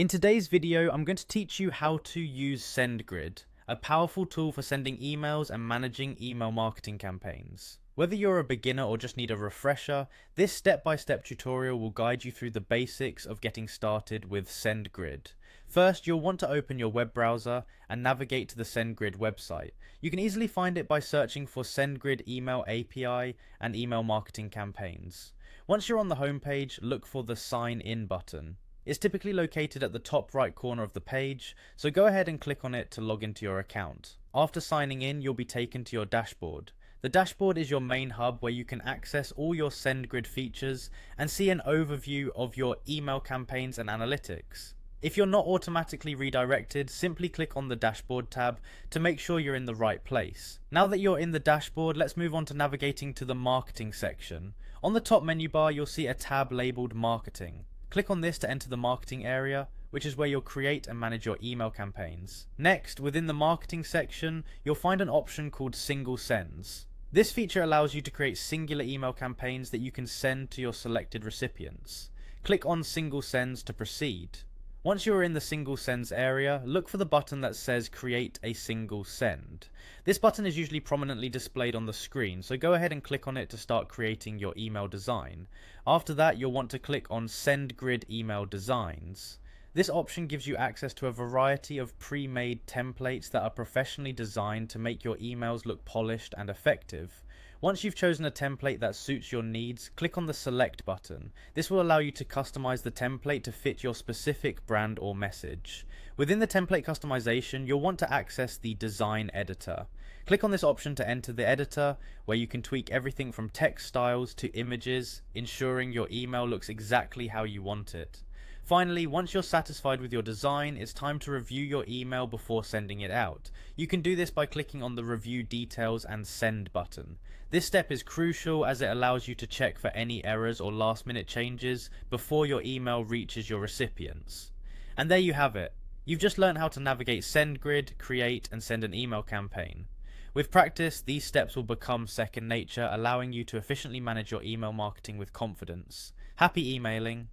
In today's video, I'm going to teach you how to use Sendgrid, a powerful tool for sending emails and managing email marketing campaigns. Whether you're a beginner or just need a refresher, this step-by-step tutorial will guide you through the basics of getting started with Sendgrid. First, you'll want to open your web browser and navigate to the Sendgrid website. You can easily find it by searching for Sendgrid Email API and Email Marketing Campaigns. Once you're on the homepage, look for the Sign In button. It's typically located at the top right corner of the page, so go ahead and click on it to log into your account. After signing in, you'll be taken to your dashboard. The dashboard is your main hub where you can access all your Sendgrid features and see an overview of your email campaigns and analytics. If you're not automatically redirected, simply click on the dashboard tab to make sure you're in the right place. Now that you're in the dashboard, let's move on to navigating to the marketing section. On the top menu bar, you'll see a tab labeled Marketing. Click on this to enter the marketing area, which is where you'll create and manage your email campaigns. Next, within the marketing section, you'll find an option called Single Sends. This feature allows you to create singular email campaigns that you can send to your selected recipients. Click on Single Sends to proceed. Once you're in the Single Sends area, look for the button that says Create a Single Send. This button is usually prominently displayed on the screen, so go ahead and click on it to start creating your email design. After that, you'll want to click on Sendgrid Email Designs. This option gives you access to a variety of pre-made templates that are professionally designed to make your emails look polished and effective. Once you've chosen a template that suits your needs, click on the Select button. This will allow you to customize the template to fit your specific brand or message. Within the template customization, you'll want to access the Design Editor. Click on this option to enter the editor, where you can tweak everything from text styles to images, ensuring your email looks exactly how you want it. Finally, once you're satisfied with your design, it's time to review your email before sending it out. You can do this by clicking on the Review Details and Send button. This step is crucial as it allows you to check for any errors or last-minute changes before your email reaches your recipients. And there you have it. You've just learned how to navigate Sendgrid, create and send an email campaign. With practice, these steps will become second nature, allowing you to efficiently manage your email marketing with confidence. Happy emailing!